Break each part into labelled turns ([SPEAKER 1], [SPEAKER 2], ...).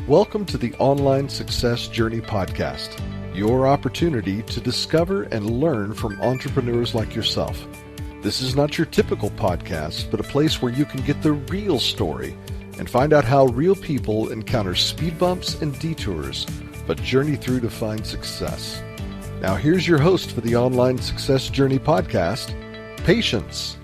[SPEAKER 1] Welcome to the Online Success Journey podcast, your opportunity to discover and learn from entrepreneurs like yourself. This is not your typical podcast, but a place where you can get the real story and find out how real people encounter speed bumps and detours, but journey through to find success. Now here's your host for the Online Success Journey podcast, Patience.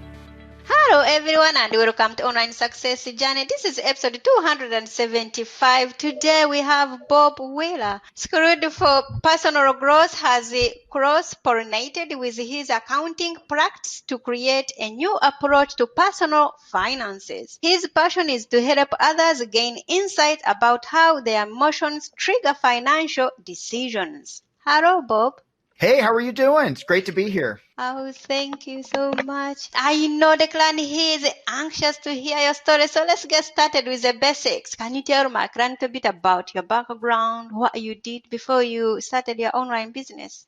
[SPEAKER 2] Hello everyone and welcome to Online Success Journey. This is episode 275. Today we have Bob Wheeler. Screwed for Personal Growth has cross-pollinated with his accounting practice to create a new approach to personal finances. His passion is to help others gain insight about how their emotions trigger financial decisions. Hello, Bob.
[SPEAKER 3] Hey, how are you doing? It's great to be here.
[SPEAKER 2] Oh, thank you so much. I know the client here is anxious to hear your story, so let's get started with the basics. Can you tell my client a bit about your background, what you did before you started your online business?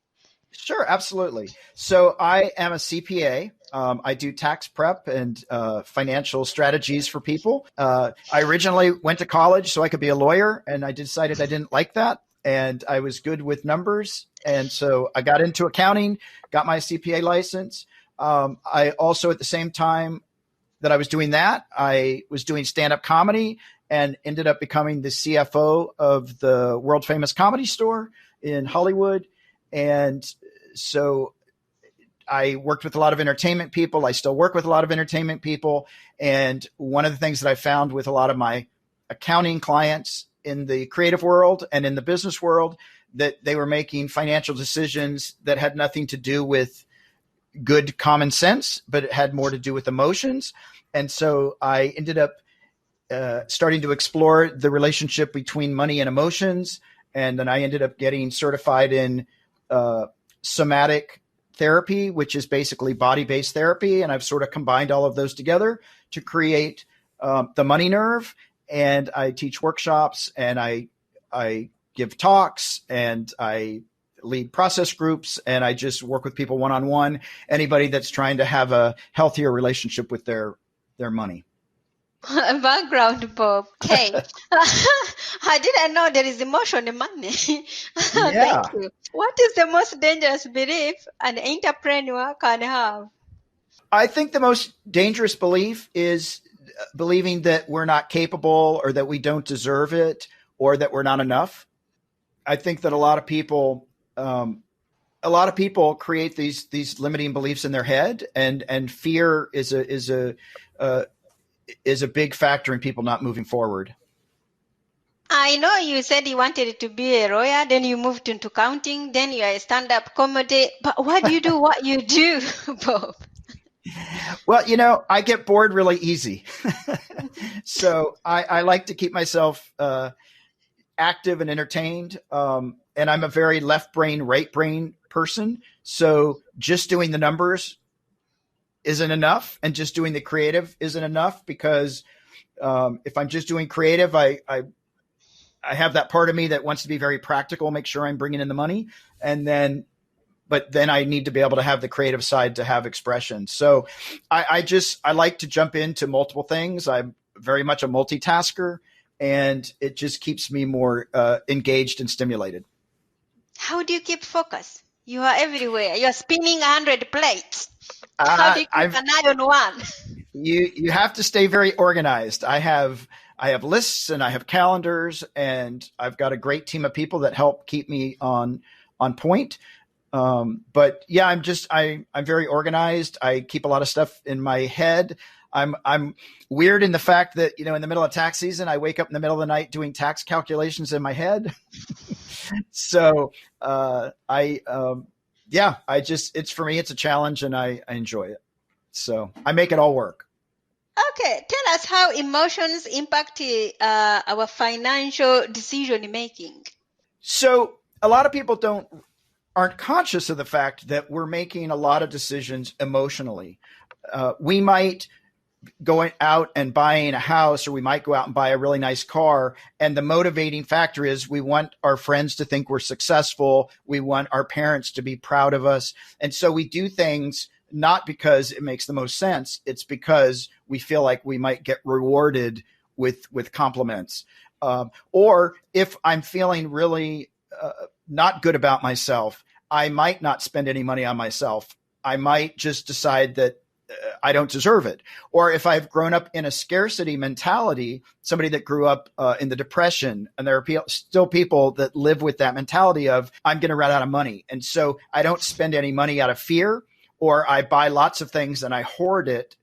[SPEAKER 3] Sure, absolutely. So I am a CPA. I do tax prep and financial strategies for people. I originally went to college so I could be a lawyer, and I decided I didn't like that. And I was good with numbers. And so I got into accounting, got my CPA license. I also, at the same time that I was doing that, I was doing stand-up comedy and ended up becoming the CFO of the world famous Comedy Store in Hollywood. And so I worked with a lot of entertainment people. I still work with a lot of entertainment people. And one of the things that I found with a lot of my accounting clients in the creative world and in the business world, that they were making financial decisions that had nothing to do with good common sense, but it had more to do with emotions. And so I ended up starting to explore the relationship between money and emotions. And then I ended up getting certified in somatic therapy, which is basically body-based therapy. And I've sort of combined all of those together to create the money nerve. And I teach workshops, and I give talks, and I lead process groups, and I just work with people one-on-one, anybody that's trying to have a healthier relationship with their money.
[SPEAKER 2] Background, Bob. Okay. I didn't know there is emotion in money.
[SPEAKER 3] Yeah.
[SPEAKER 2] Thank you. What is the most dangerous belief an entrepreneur can have?
[SPEAKER 3] I think the most dangerous belief is believing that we're not capable, or that we don't deserve it, or that we're not enough. I think that a lot of people create these limiting beliefs in their head, and fear is a big factor in people not moving forward.
[SPEAKER 2] I know you said you wanted to be a lawyer, then you moved into accounting, then you are a stand-up comedy. But why do you do what you do, Bob?
[SPEAKER 3] Well, I get bored really easy. So I like to keep myself active and entertained. And I'm a very left brain, right brain person. So just doing the numbers isn't enough, and just doing the creative isn't enough, because if I'm just doing creative, I have that part of me that wants to be very practical, make sure I'm bringing in the money. But then I need to be able to have the creative side to have expression. So I like to jump into multiple things. I'm very much a multitasker, and it just keeps me more engaged and stimulated.
[SPEAKER 2] How do you keep focus? You are everywhere. You are spinning 100 plates. How do you keep an eye on one?
[SPEAKER 3] You have to stay very organized. I have lists, and I have calendars, and I've got a great team of people that help keep me on point. But yeah, I'm very organized. I keep a lot of stuff in my head. I'm weird in the fact that, in the middle of tax season, I wake up in the middle of the night doing tax calculations in my head. So, it's for me, it's a challenge, and I enjoy it. So I make it all work.
[SPEAKER 2] Okay. Tell us how emotions impact our financial decision making.
[SPEAKER 3] So a lot of people aren't conscious of the fact that we're making a lot of decisions emotionally. We might go out and buying a house, or we might go out and buy a really nice car. And the motivating factor is we want our friends to think we're successful. We want our parents to be proud of us. And so we do things not because it makes the most sense. It's because we feel like we might get rewarded with compliments. Or if I'm feeling really not good about myself, I might not spend any money on myself. I might just decide that I don't deserve it. Or if I've grown up in a scarcity mentality, somebody that grew up in the Depression, and there are still people that live with that mentality of, I'm going to run out of money. And so I don't spend any money out of fear, or I buy lots of things and I hoard it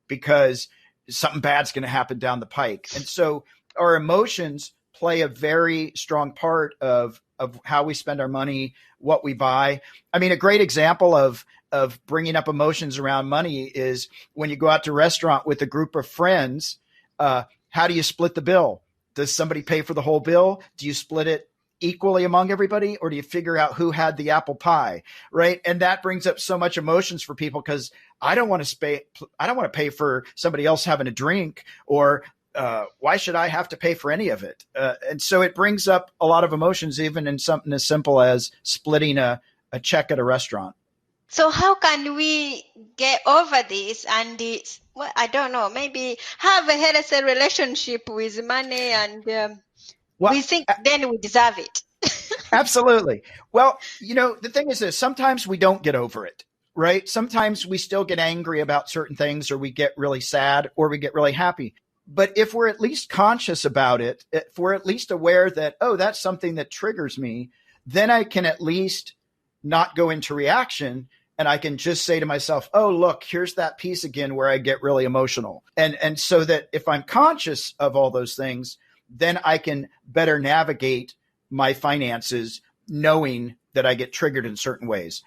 [SPEAKER 3] because something bad's going to happen down the pike. And so our emotions play a very strong part of how we spend our money, what we buy. I mean, a great example of bringing up emotions around money is when you go out to a restaurant with a group of friends, how do you split the bill? Does somebody pay for the whole bill? Do you split it equally among everybody, or do you figure out who had the apple pie, right? And that brings up so much emotions for people, because I don't want to pay for somebody else having a drink, or why should I have to pay for any of it? And so it brings up a lot of emotions, even in something as simple as splitting a check at a restaurant.
[SPEAKER 2] So how can we get over this and, well, I don't know, maybe have a healthy relationship with money, and we think then we deserve it?
[SPEAKER 3] Absolutely. Well, the thing is this, sometimes we don't get over it, right? Sometimes we still get angry about certain things, or we get really sad, or we get really happy. But if we're at least conscious about it, if we're at least aware that, oh, that's something that triggers me, then I can at least not go into reaction, and I can just say to myself, oh, look, here's that piece again where I get really emotional. And so that if I'm conscious of all those things, then I can better navigate my finances, knowing that I get triggered in certain ways.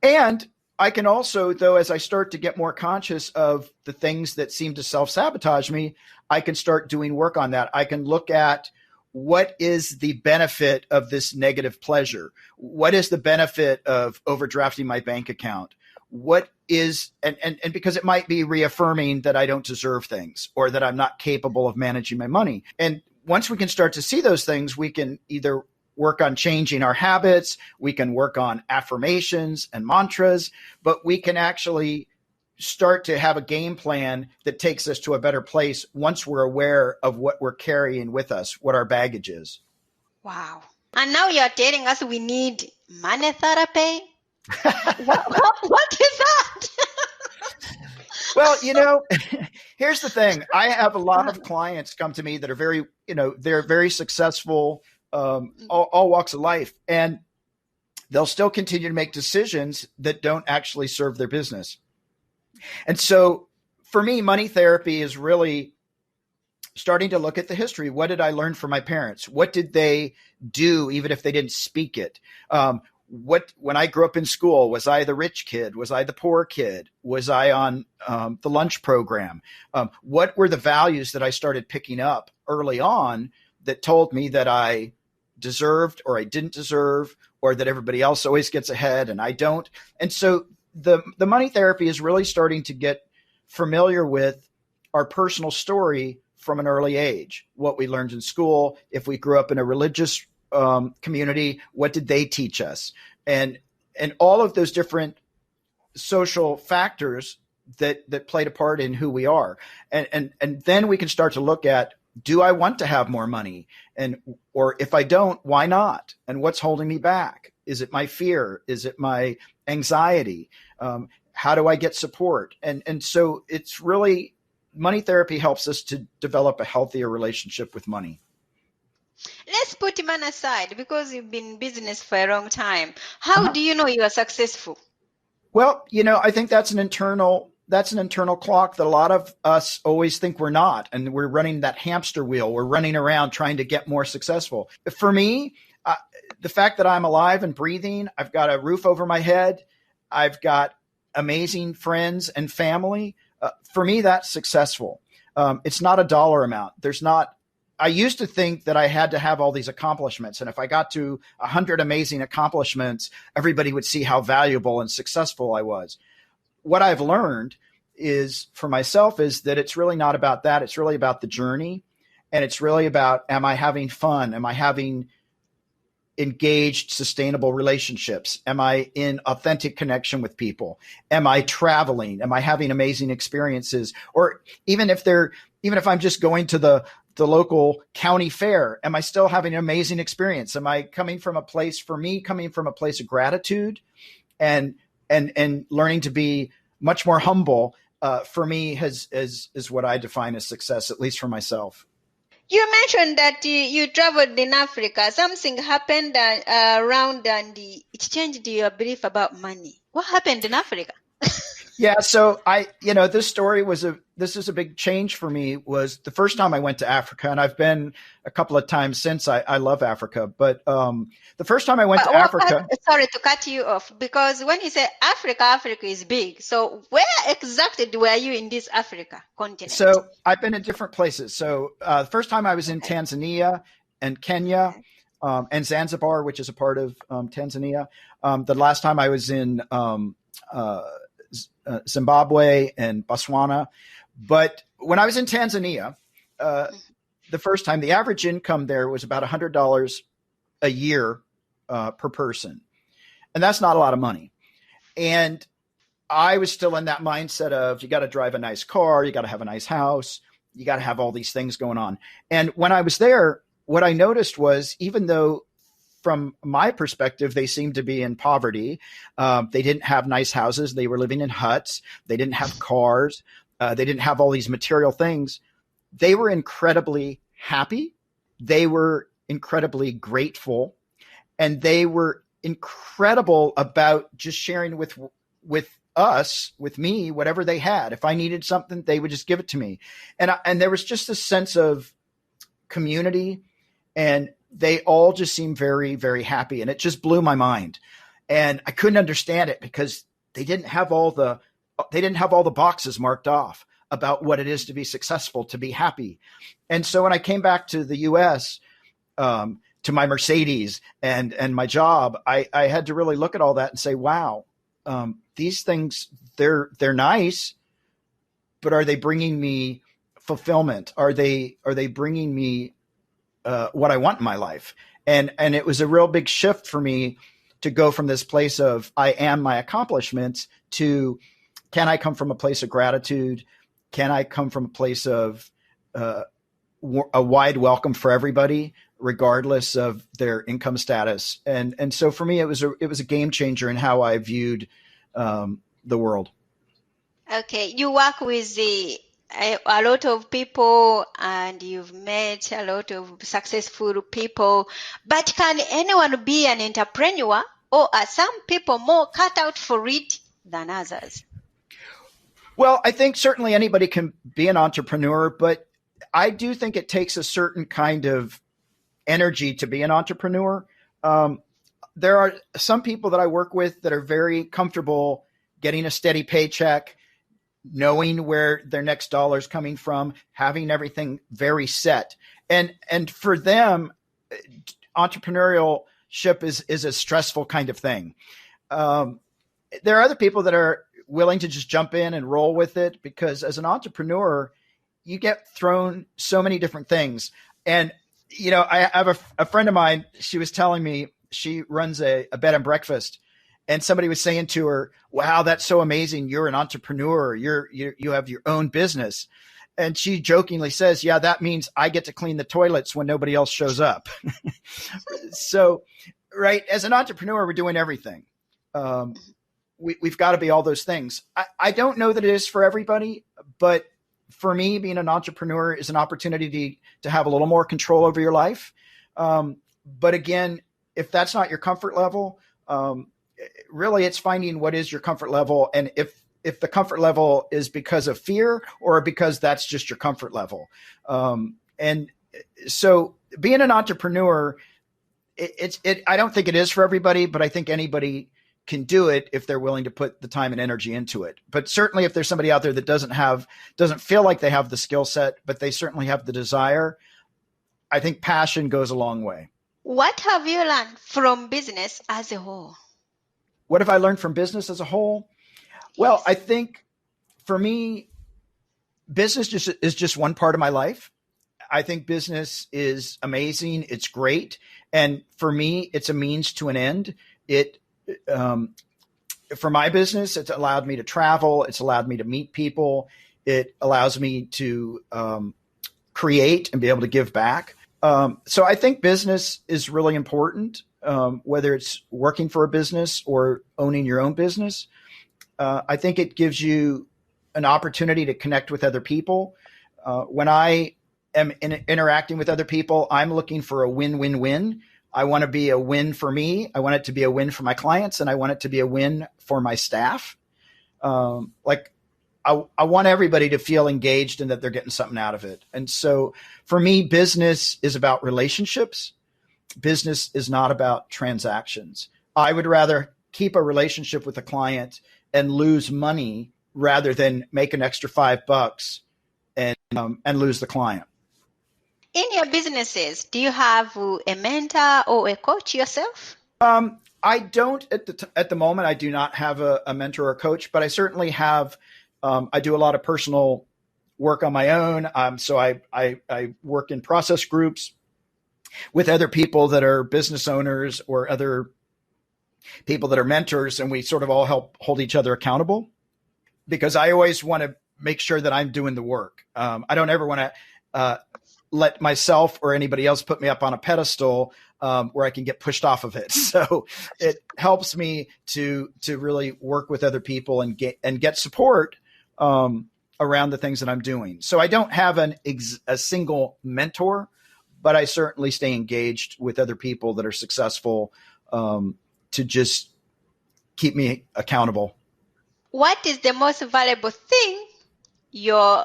[SPEAKER 3] And I can also, though, as I start to get more conscious of the things that seem to self-sabotage me, I can start doing work on that. I can look at, what is the benefit of this negative pleasure? What is the benefit of overdrafting my bank account? What is, and because it might be reaffirming that I don't deserve things, or that I'm not capable of managing my money. And once we can start to see those things, we can either work on changing our habits, we can work on affirmations and mantras, but we can actually start to have a game plan that takes us to a better place once we're aware of what we're carrying with us, what our baggage is.
[SPEAKER 2] Wow. And now you're telling us we need money therapy? what is that?
[SPEAKER 3] Well, here's the thing. I have a lot of clients come to me that are very, they're very successful, all walks of life, and they'll still continue to make decisions that don't actually serve their business. And so for me, money therapy is really starting to look at the history. What did I learn from my parents? What did they do, even if they didn't speak it? When I grew up in school, was I the rich kid? Was I the poor kid? Was I on the lunch program? What were the values that I started picking up early on that told me that I deserved, or I didn't deserve, or that everybody else always gets ahead and I don't? And so the money therapy is really starting to get familiar with our personal story from an early age, what we learned in school. If we grew up in a religious community, what did they teach us? And all of those different social factors that played a part in who we are. And then we can start to look at, do I want to have more money? Or if I don't, why not? And what's holding me back? Is it my fear? Is it my anxiety? How do I get support? And so it's really, money therapy helps us to develop a healthier relationship with money.
[SPEAKER 2] Let's put money aside, because you've been in business for a long time. How do you know you are successful?
[SPEAKER 3] Well, I think that's an internal clock that a lot of us always think we're not. And we're running that hamster wheel. We're running around trying to get more successful. For me, the fact that I'm alive and breathing, I've got a roof over my head, I've got amazing friends and family. For me, that's successful. It's not a dollar amount. I used to think that I had to have all these accomplishments. And if I got to 100 amazing accomplishments, everybody would see how valuable and successful I was. What I've learned is, for myself, is that it's really not about that. It's really about the journey. And it's really about, am I having fun? Am I having engaged, sustainable relationships? Am I in authentic connection with people? Am I traveling? Am I having amazing experiences? Or even if I'm just going to the the local county fair? Am I still having an amazing experience? Am I coming from a place, for me, coming from a place of gratitude and learning to be much more humble, for me is what I define as success, at least for myself.
[SPEAKER 2] You mentioned that you traveled in Africa. Something happened around and it changed your belief about money. What happened in Africa?
[SPEAKER 3] Yeah. So this is a big change for me. Was the first time I went to Africa, and I've been a couple of times since. I love Africa, but the first time I went to Africa.
[SPEAKER 2] Sorry to cut you off, because when you say Africa, Africa is big. So where exactly were you in this Africa continent?
[SPEAKER 3] So I've been in different places. So the first time I was in Tanzania and Kenya and Zanzibar, which is a part of Tanzania. The last time I was in Zimbabwe and Botswana. But when I was in Tanzania, the first time, the average income there was about $100 a year per person. And that's not a lot of money. And I was still in that mindset of, you got to drive a nice car, you got to have a nice house, you got to have all these things going on. And when I was there, what I noticed was, even though from my perspective, they seemed to be in poverty. They didn't have nice houses. They were living in huts. They didn't have cars. They didn't have all these material things. They were incredibly happy. They were incredibly grateful. And they were incredible about just sharing with us, with me, whatever they had. If I needed something, they would just give it to me. And there was just a sense of community, and they all just seemed very, very happy. And it just blew my mind. And I couldn't understand it because they didn't have all the boxes marked off about what it is to be successful, to be happy. And so when I came back to the US, to my Mercedes and my job, I had to really look at all that and say, wow, these things, they're nice, but are they bringing me fulfillment? Are they bringing me what I want in my life? And it was a real big shift for me to go from this place of I am my accomplishments to, can I come from a place of gratitude? Can I come from a place of a wide welcome for everybody, regardless of their income status? And so for me, it was a game changer in how I viewed the world.
[SPEAKER 2] Okay, you work with a lot of people and you've met a lot of successful people, but can anyone be an entrepreneur, or are some people more cut out for it than others?
[SPEAKER 3] Well, I think certainly anybody can be an entrepreneur, but I do think it takes a certain kind of energy to be an entrepreneur. There are some people that I work with that are very comfortable getting a steady paycheck, knowing where their next dollar is coming from, having everything very set. And for them, entrepreneurship is a stressful kind of thing. There are other people that are willing to just jump in and roll with it, because as an entrepreneur, you get thrown so many different things. And, I have a friend of mine, she was telling me she runs a bed and breakfast. And somebody was saying to her, wow, that's so amazing. You're an entrepreneur. You have your own business. And she jokingly says, yeah, that means I get to clean the toilets when nobody else shows up. So, right, as an entrepreneur, we're doing everything. We've got to be all those things. I don't know that it is for everybody, but for me, being an entrepreneur is an opportunity to have a little more control over your life. But again, if that's not your comfort level, really it's finding what is your comfort level. And if the comfort level is because of fear or because that's just your comfort level. And so being an entrepreneur, I don't think it is for everybody, but I think anybody can do it if they're willing to put the time and energy into it. But certainly if there's somebody out there that doesn't feel like they have the skill set, but they certainly have the desire, I think passion goes a long way.
[SPEAKER 2] What have you learned from business as a whole?
[SPEAKER 3] What have I learned from business as a whole? Well, I think for me, business is just one part of my life. I think business is amazing. It's great. And for me, it's a means to an end. For my business, it's allowed me to travel. It's allowed me to meet people. It allows me to create and be able to give back. So I think business is really important, whether it's working for a business or owning your own business. I think it gives you an opportunity to connect with other people. When I am interacting with other people, I'm looking for a win-win-win. I want to be a win for me. I want it to be a win for my clients, and I want it to be a win for my staff. I want everybody to feel engaged and that they're getting something out of it. And so for me, business is about relationships. Business is not about transactions. I would rather keep a relationship with a client and lose money rather than make an extra $5 and lose the client.
[SPEAKER 2] In your businesses, do you have a mentor or a coach yourself?
[SPEAKER 3] I don't at the moment. I do not have a mentor or coach, but I certainly have. I do a lot of personal work on my own. So I work in process groups with other people that are business owners or other people that are mentors, and we sort of all help hold each other accountable, because I always want to make sure that I'm doing the work. I don't ever want to let myself or anybody else put me up on a pedestal where I can get pushed off of it. So it helps me to really work with other people and get support around the things that I'm doing. So I don't have a single mentor, but I certainly stay engaged with other people that are successful to just keep me accountable.
[SPEAKER 2] What is the most valuable thing your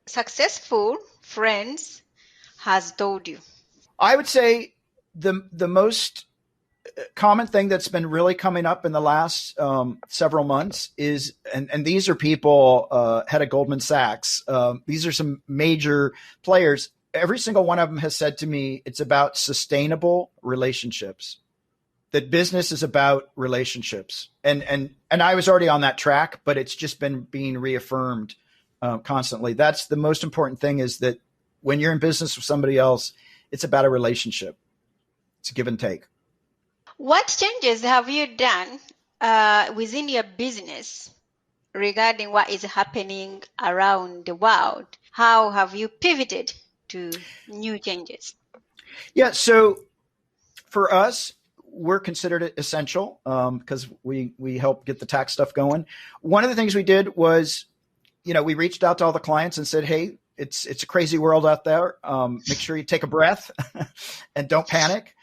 [SPEAKER 2] successful friends has told you?
[SPEAKER 3] I would say the most common thing that's been really coming up in the last several months is, and these are people head of Goldman Sachs. These are some major players. Every single one of them has said to me, it's about sustainable relationships, that business is about relationships. And I was already on that track, but it's just been being reaffirmed constantly. That's the most important thing, is that when you're in business with somebody else, it's about a relationship. It's a give and take.
[SPEAKER 2] What changes have you done within your business regarding what is happening around the world? How have you pivoted to new changes?
[SPEAKER 3] Yeah, so for us, we're considered essential because we help get the tax stuff going. One of the things we did was, we reached out to all the clients and said, hey, it's a crazy world out there. Make sure you take a breath and don't panic.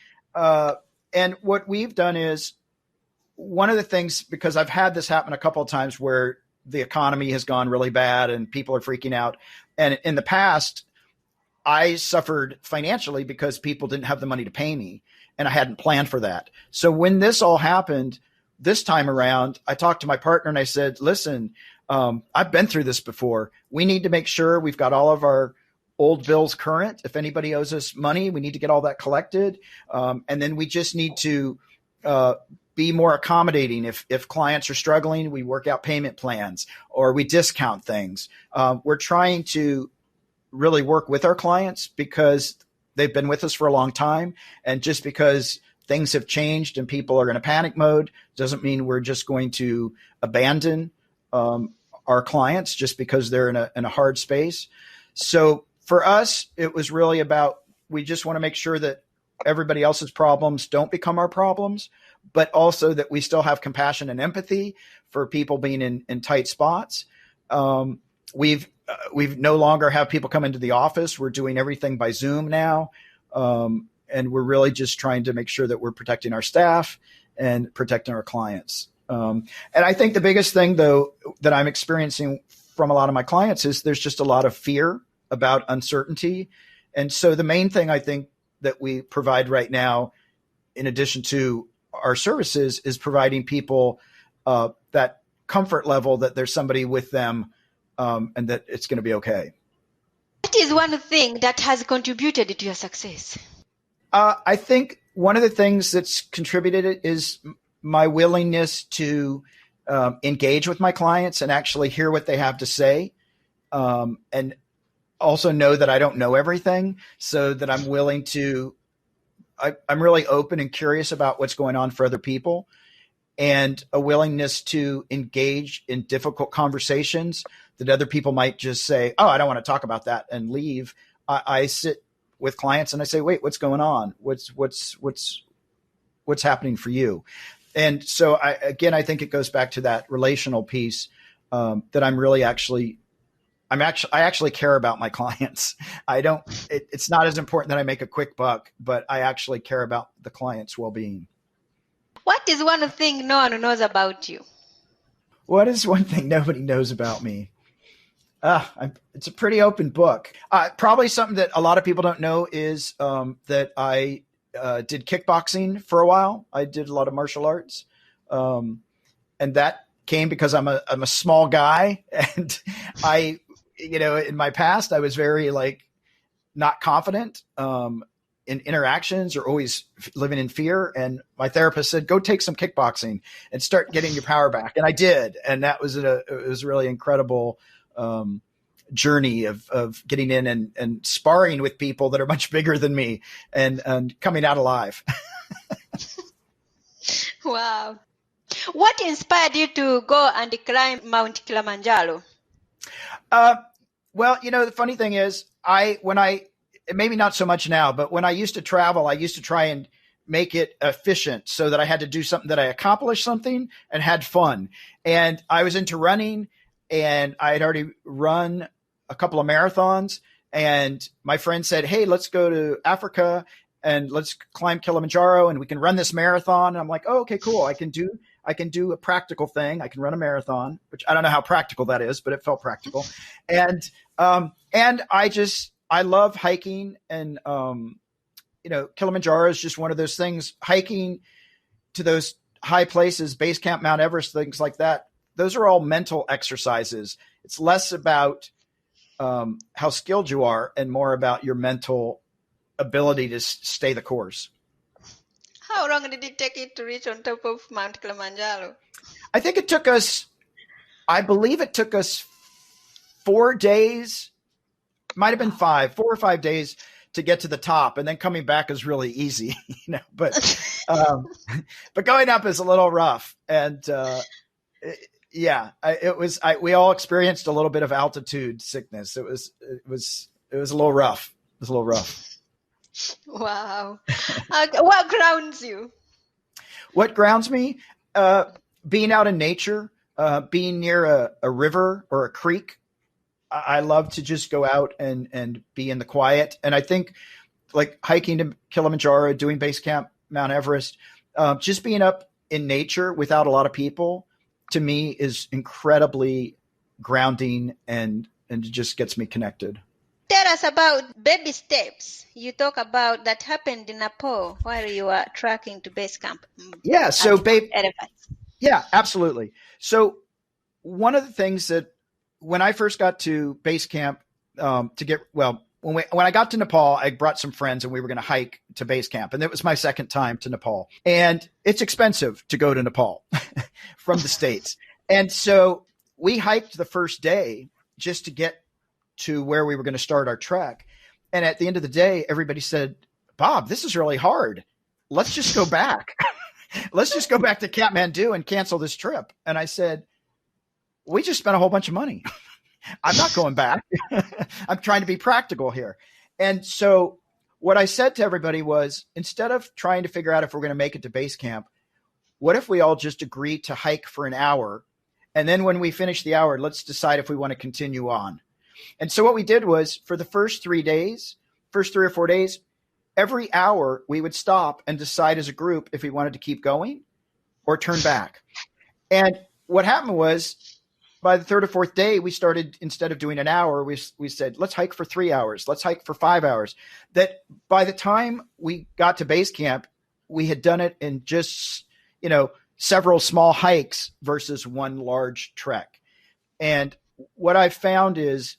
[SPEAKER 3] And what we've done is, one of the things, because I've had this happen a couple of times where the economy has gone really bad and people are freaking out. And in the past, I suffered financially because people didn't have the money to pay me, and I hadn't planned for that. So when this all happened this time around, I talked to my partner and I said, listen, I've been through this before. We need to make sure we've got all of our old bills current. If anybody owes us money, we need to get all that collected. And then we just need to be more accommodating. If clients are struggling, we work out payment plans or we discount things. We're trying to really work with our clients because they've been with us for a long time. And just because things have changed and people are in a panic mode doesn't mean we're just going to abandon our clients just because they're in a hard space. So for us, it was really about, we just want to make sure that everybody else's problems don't become our problems, but also that we still have compassion and empathy for people being in tight spots. We've no longer have people come into the office. We're doing everything by Zoom now. And we're really just trying to make sure that we're protecting our staff and protecting our clients. And I think the biggest thing, though, that I'm experiencing from a lot of my clients is there's just a lot of fear about uncertainty. And so the main thing I think that we provide right now, in addition to our services, is providing people that comfort level that there's somebody with them and that it's going to be okay.
[SPEAKER 2] What is one thing that has contributed to your success?
[SPEAKER 3] I think one of the things that's contributed is my willingness to engage with my clients and actually hear what they have to say, and also know that I don't know everything, so that I'm willing to, I'm really open and curious about what's going on for other people, and a willingness to engage in difficult conversations that other people might just say, oh, I don't want to talk about that, and leave. I sit with clients and I say, wait, what's going on? What's happening for you? And so I think it goes back to that relational piece, that I actually care about my clients. It's not as important that I make a quick buck, but I actually care about the client's well-being.
[SPEAKER 2] What is one thing no one knows about you?
[SPEAKER 3] What is one thing nobody knows about me? It's a pretty open book. Probably something that a lot of people don't know is that I did kickboxing for a while. I did a lot of martial arts. And that came because I'm a small guy, and in my past, I was very not confident in interactions, or always living in fear. And my therapist said, go take some kickboxing and start getting your power back. And I did. And that was it was really incredible journey of getting in and sparring with people that are much bigger than me, and coming out alive.
[SPEAKER 2] Wow. What inspired you to go and climb Mount Kilimanjaro?
[SPEAKER 3] Well, the funny thing is, maybe not so much now, but when I used to travel, I used to try and make it efficient so that I had to do something that I accomplished something and had fun. And I was into running, and I had already run a couple of marathons, and my friend said, hey, let's go to Africa and let's climb Kilimanjaro and we can run this marathon. And I'm like, oh, okay, cool. I can do a practical thing. I can run a marathon, which I don't know how practical that is, but it felt practical. And I love hiking, and, Kilimanjaro is just one of those things. Hiking to those high places, base camp, Mount Everest, things like that. Those are all mental exercises. It's less about how skilled you are and more about your mental ability to stay the course.
[SPEAKER 2] How long did it take you to reach on top of Mount Kilimanjaro?
[SPEAKER 3] I think I believe it took us 4 days, might have been 4 or 5 days to get to the top. And then coming back is really easy, but going up is a little rough. And we all experienced a little bit of altitude sickness. It was a little rough. It was a little rough.
[SPEAKER 2] Wow. What grounds you?
[SPEAKER 3] What grounds me? Being out in nature, being near a river or a creek. I love to just go out and be in the quiet. And I think hiking to Kilimanjaro, doing base camp, Mount Everest, just being up in nature without a lot of people, to me is incredibly grounding and just gets me connected.
[SPEAKER 2] Tell us about baby steps. You talk about that happened in Nepal while you were tracking to base camp.
[SPEAKER 3] Yeah. So yeah, absolutely. So one of the things that when I first got to base camp, when I got to Nepal, I brought some friends and we were going to hike to base camp. And it was my second time to Nepal. And it's expensive to go to Nepal from the States. And so we hiked the first day just to get to where we were going to start our trek. And at the end of the day, everybody said, Bob, this is really hard. Let's just go back. Let's just go back to Kathmandu and cancel this trip. And I said, we just spent a whole bunch of money. I'm not going back. I'm trying to be practical here. And so what I said to everybody was, instead of trying to figure out if we're going to make it to base camp, what if we all just agree to hike for an hour? And then when we finish the hour, let's decide if we want to continue on. And so what we did was, for the first 3 or 4 days, every hour we would stop and decide as a group if we wanted to keep going or turn back. And what happened was, by the third or fourth day, we started, instead of doing an hour, we said, let's hike for 3 hours. Let's hike for 5 hours. That by the time we got to base camp, we had done it in just, several small hikes versus one large trek. And what I've found is,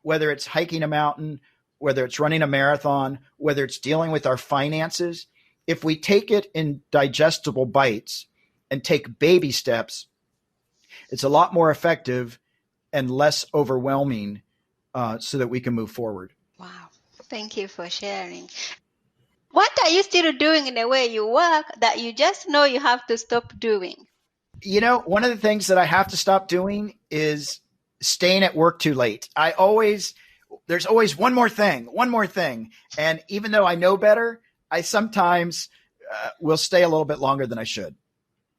[SPEAKER 3] whether it's hiking a mountain, whether it's running a marathon, whether it's dealing with our finances, if we take it in digestible bites and take baby steps, it's a lot more effective and less overwhelming, so that we can move forward.
[SPEAKER 2] Wow. Thank you for sharing. What are you still doing in the way you work that you just know you have to stop doing?
[SPEAKER 3] One of the things that I have to stop doing is staying at work too late. I always there's always one more thing. And even though I know better, I sometimes will stay a little bit longer than I should.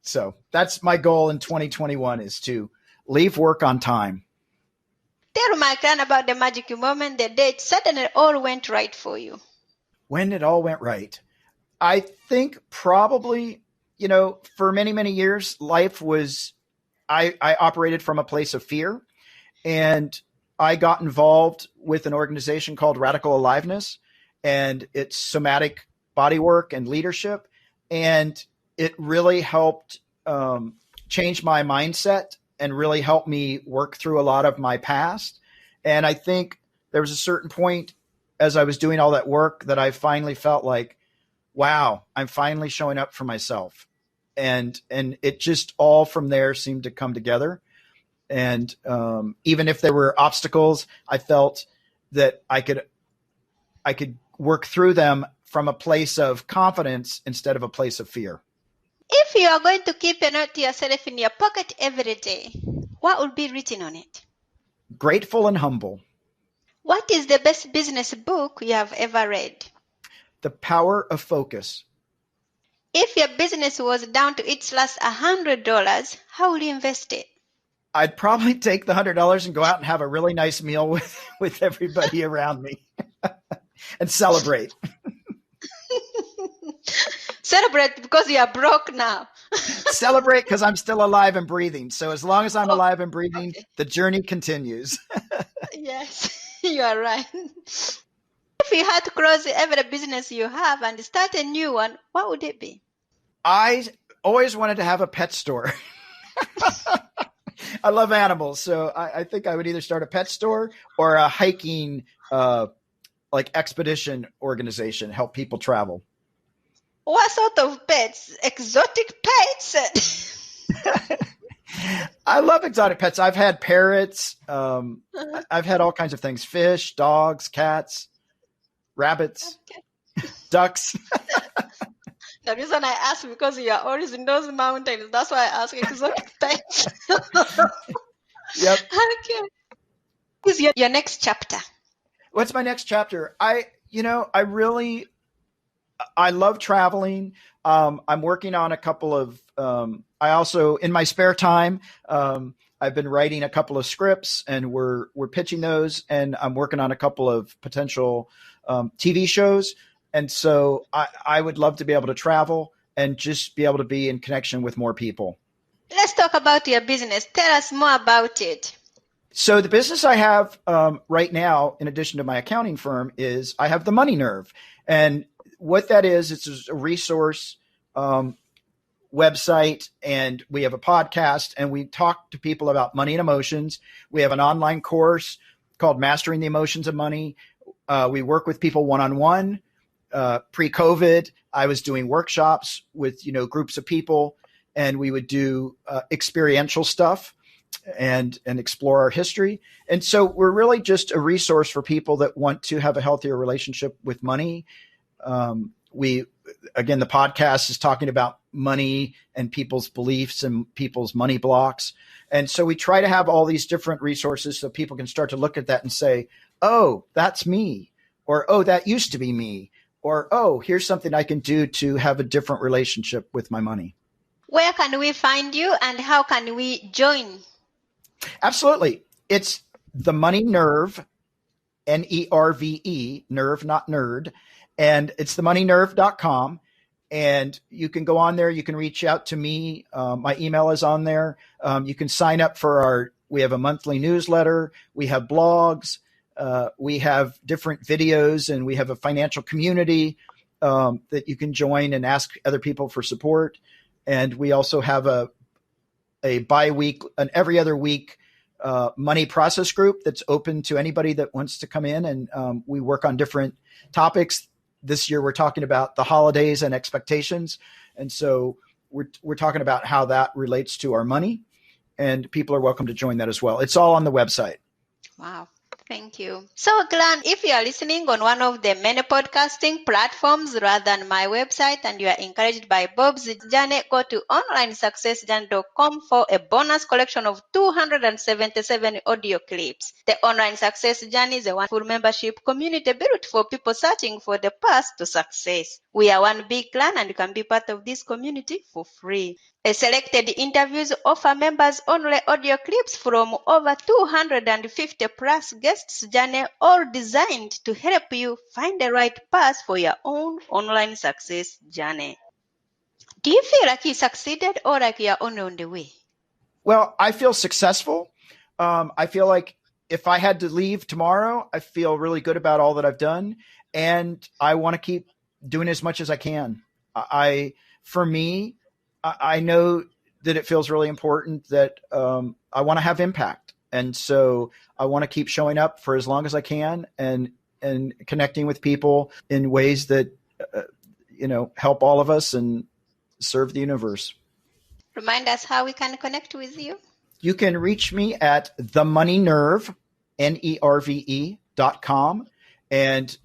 [SPEAKER 3] So that's my goal in 2021 is to leave work on time.
[SPEAKER 2] Tell my friend about the magic moment, the day it suddenly all went right for you.
[SPEAKER 3] When it all went right. I think probably, for many, many years, life was, I operated from a place of fear, and I got involved with an organization called Radical Aliveness, and it's somatic bodywork and leadership. And it really helped change my mindset and really helped me work through a lot of my past. And I think there was a certain point as I was doing all that work that I finally felt like, wow, I'm finally showing up for myself. And it just all from there seemed to come together. And even if there were obstacles, I felt that I could work through them from a place of confidence instead of a place of fear.
[SPEAKER 2] If you are going to keep a note to yourself in your pocket every day, what would be written on it?
[SPEAKER 3] Grateful and humble.
[SPEAKER 2] What is the best business book you have ever read?
[SPEAKER 3] The Power of Focus.
[SPEAKER 2] If your business was down to its last $100, how would you invest it?
[SPEAKER 3] I'd probably take the $100 and go out and have a really nice meal with everybody around me and celebrate.
[SPEAKER 2] Celebrate because you are broke now.
[SPEAKER 3] Celebrate because I'm still alive and breathing. So as long as I'm alive and breathing, okay, the journey continues.
[SPEAKER 2] Yes, you are right. If you had to close every business you have and start a new one, what would it be?
[SPEAKER 3] I always wanted to have a pet store. I love animals. So I think I would either start a pet store or a hiking expedition organization, help people travel.
[SPEAKER 2] What sort of pets? Exotic pets?
[SPEAKER 3] I love exotic pets. I've had parrots. I've had all kinds of things. Fish, dogs, cats, rabbits, ducks.
[SPEAKER 2] The reason I ask because you are always in those mountains. That's why I ask exotic pets.
[SPEAKER 3] Yep.
[SPEAKER 2] Okay. What's your next chapter?
[SPEAKER 3] What's my next chapter? I love traveling. I'm working on a couple of, I also, in my spare time, I've been writing a couple of scripts and we're pitching those, and I'm working on a couple of potential TV shows. And so I would love to be able to travel and just be able to be in connection with more people.
[SPEAKER 2] Let's talk about your business. Tell us more about it.
[SPEAKER 3] So the business I have right now, in addition to my accounting firm, is I have the Money Nerve. And what that is, it's a resource website, and we have a podcast, and we talk to people about money and emotions. We have an online course called Mastering the Emotions of Money. We work with people one-on-one. Pre-COVID, I was doing workshops with, groups of people, and we would do experiential stuff and explore our history. And so we're really just a resource for people that want to have a healthier relationship with money. The podcast is talking about money and people's beliefs and people's money blocks. And so we try to have all these different resources so people can start to look at that and say, oh, that's me, or, oh, that used to be me, or, oh, here's something I can do to have a different relationship with my money.
[SPEAKER 2] Where can we find you and how can we join?
[SPEAKER 3] Absolutely. It's the Money Nerve, NERVE, nerve, not nerd. And it's themoneynerve.com. And you can go on there. You can reach out to me. My email is on there. You can sign up for we have a monthly newsletter. We have blogs. We have different videos, and we have a financial community that you can join and ask other people for support. And we also have an every other week money process group that's open to anybody that wants to come in. And we work on different topics. This year, we're talking about the holidays and expectations. And so we're talking about how that relates to our money, and people are welcome to join that as well. It's all on the website.
[SPEAKER 2] Wow. Thank you. So, Glenn, if you are listening on one of the many podcasting platforms rather than my website and you are encouraged by Bob's journey, go to onlinesuccessjourney.com for a bonus collection of 277 audio clips. The Online Success Journey is a wonderful membership community built for people searching for the path to success. We are one big clan and you can be part of this community for free. Selected interviews offer members only audio clips from over 250 plus guests' journey, all designed to help you find the right path for your own online success journey. Do you feel like you succeeded or like you're only on the way?
[SPEAKER 3] Well, I feel successful. I feel like if I had to leave tomorrow, I feel really good about all that I've done. And I want to keep doing as much as I can. For me, I know that it feels really important that I want to have impact. And so I want to keep showing up for as long as I can and connecting with people in ways that, help all of us and serve the universe.
[SPEAKER 2] Remind us how we can connect with you.
[SPEAKER 3] You can reach me at themoneynerve, NERVE.com. And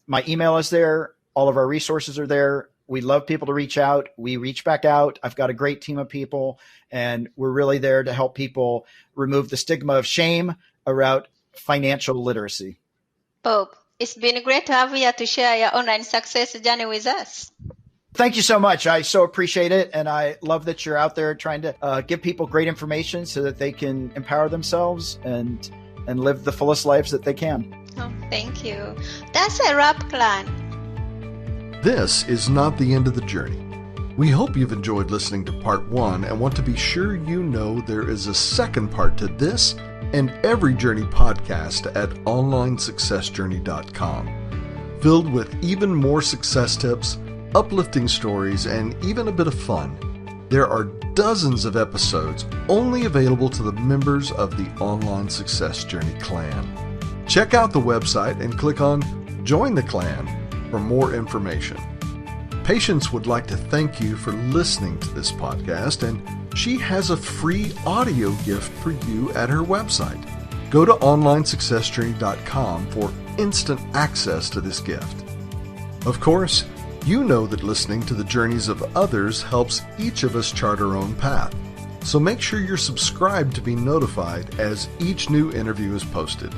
[SPEAKER 3] my email is there. All of our resources are there. We love people to reach out. We reach back out. I've got a great team of people, and we're really there to help people remove the stigma of shame around financial literacy.
[SPEAKER 2] Bob, it's been great to have you here to share your online success journey with us.
[SPEAKER 3] Thank you so much. I so appreciate it. And I love that you're out there trying to give people great information so that they can empower themselves and live the fullest lives that they can.
[SPEAKER 2] Oh, thank you. That's a wrap, clan.
[SPEAKER 1] This is not the end of the journey. We hope you've enjoyed listening to part 1 and want to be sure you know there is a second part to this and every journey podcast at onlinesuccessjourney.com, filled with even more success tips, uplifting stories, and even a bit of fun. There are dozens of episodes only available to the members of the Online Success Journey clan. Check out the website and click on Join the Clan for more information. Patience would like to thank you for listening to this podcast, and she has a free audio gift for you at her website. Go to onlinesuccessjourney.com for instant access to this gift. Of course, you know that listening to the journeys of others helps each of us chart our own path, so make sure you're subscribed to be notified as each new interview is posted.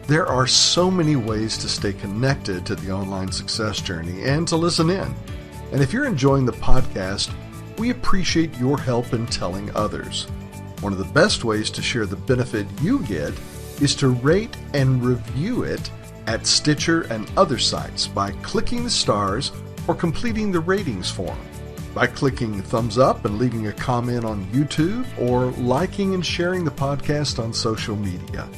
[SPEAKER 1] There are so many ways to stay connected to the Online Success Journey and to listen in. And if you're enjoying the podcast, we appreciate your help in telling others. One of the best ways to share the benefit you get is to rate and review it at Stitcher and other sites by clicking the stars or completing the ratings form, by clicking thumbs up and leaving a comment on YouTube, or liking and sharing the podcast on social media.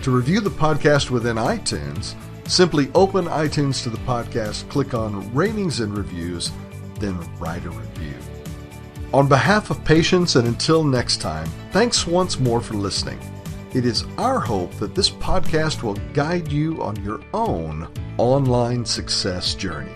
[SPEAKER 1] To review the podcast within iTunes, simply open iTunes to the podcast, click on Ratings and Reviews, then write a review. On behalf of Patience, and until next time, thanks once more for listening. It is our hope that this podcast will guide you on your own online success journey.